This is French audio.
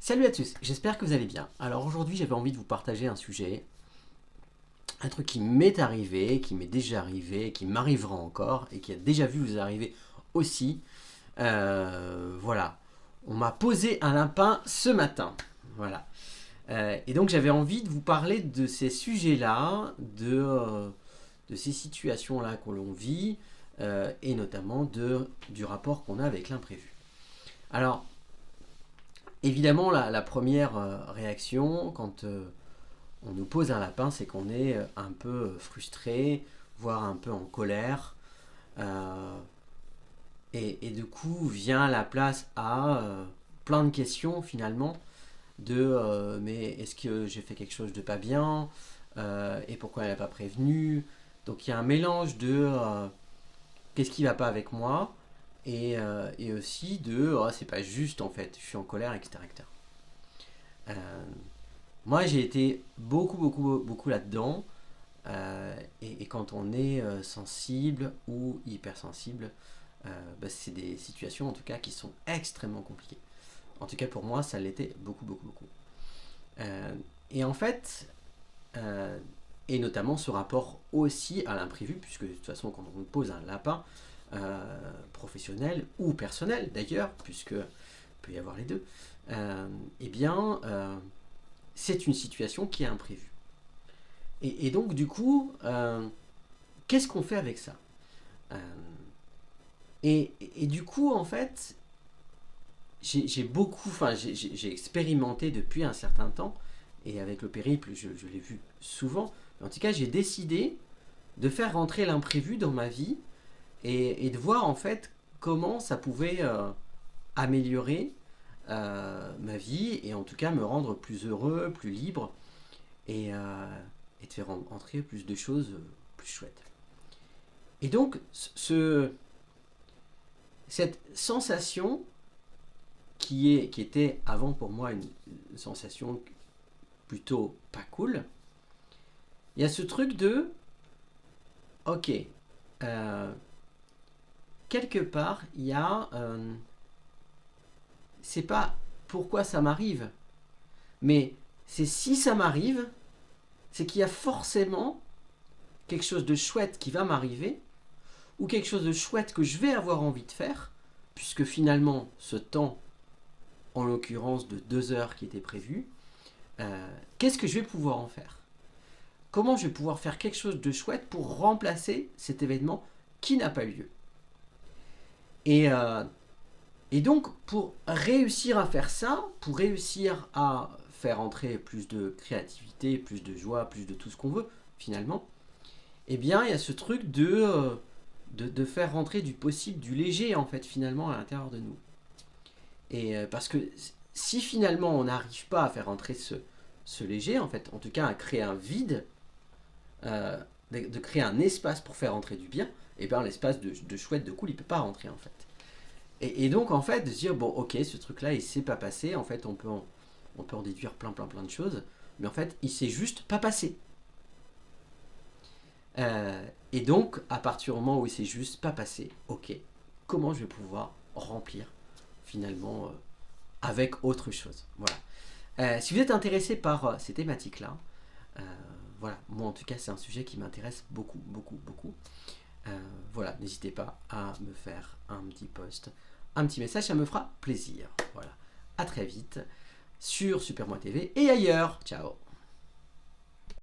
Salut à tous, j'espère que vous allez bien. Alors aujourd'hui j'avais envie de vous partager un sujet, un truc qui m'est arrivé, qui m'est déjà arrivé, qui m'arrivera encore et qui a déjà vu vous arriver aussi. Voilà, on m'a posé un lapin ce matin. Voilà. Et donc j'avais envie de vous parler de ces sujets-là, de ces situations-là que l'on vit et notamment du rapport qu'on a avec l'imprévu. Alors, évidemment, la première réaction quand on nous pose un lapin, c'est qu'on est un peu frustré, voire un peu en colère. Euh, et du coup, vient la place à plein de questions finalement mais est-ce que j'ai fait quelque chose de pas bien. Et pourquoi elle n'a pas prévenu. Donc il y a un mélange de qu'est-ce qui va pas avec moi et aussi de oh, c'est pas juste en fait, je suis en colère, etc. etc. Euh, Moi, j'ai été beaucoup là-dedans. Et quand on est sensible ou hypersensible, c'est des situations en tout cas qui sont extrêmement compliquées. En tout cas pour moi, ça l'était beaucoup. Euh, et en fait, euh, et notamment ce rapport aussi à l'imprévu, puisque de toute façon quand on pose un lapin, professionnel ou personnel d'ailleurs, puisque peut y avoir les deux, eh bien, c'est une situation qui est imprévue. Et donc, du coup, qu'est-ce qu'on fait avec ça. Euh, et du coup, en fait, j'ai expérimenté depuis un certain temps, et avec le périple, je l'ai vu souvent. En tout cas, j'ai décidé de faire rentrer l'imprévu dans ma vie et de voir en fait comment ça pouvait améliorer ma vie et en tout cas me rendre plus heureux, plus libre et de faire entrer plus de choses plus chouettes. Et donc, cette sensation qui était avant pour moi une sensation plutôt pas cool, il y a ce truc de ok, euh, quelque part, il y a c'est pas pourquoi ça m'arrive, mais c'est si ça m'arrive, c'est qu'il y a forcément quelque chose de chouette qui va m'arriver ou quelque chose de chouette que je vais avoir envie de faire, puisque finalement ce temps, en l'occurrence de 2 heures qui était prévu, qu'est-ce que je vais pouvoir en faire. Comment je vais pouvoir faire quelque chose de chouette pour remplacer cet événement qui n'a pas eu lieu. Et donc, pour réussir à faire ça, pour réussir à faire entrer plus de créativité, plus de joie, plus de tout ce qu'on veut, finalement, eh bien, il y a ce truc de faire rentrer du possible, du léger, en fait, finalement, à l'intérieur de nous. Et parce que si finalement on n'arrive pas à faire rentrer ce léger, en fait, en tout cas à créer un vide, euh, de créer un espace pour faire rentrer du bien, et bien l'espace de chouette, de cool, il ne peut pas rentrer, en fait. Et donc, en fait, de se dire, bon, ok, ce truc-là, il s'est pas passé. En fait, on peut en déduire plein de choses. Mais en fait, il s'est juste pas passé. Et donc, à partir du moment où il s'est juste pas passé, ok, comment je vais pouvoir remplir, finalement, avec autre chose. Voilà. Si vous êtes intéressé par ces thématiques-là, euh, voilà, moi en tout cas, c'est un sujet qui m'intéresse beaucoup. Voilà, n'hésitez pas à me faire un petit post, un petit message, ça me fera plaisir. Voilà, à très vite sur Super Moi TV et ailleurs. Ciao.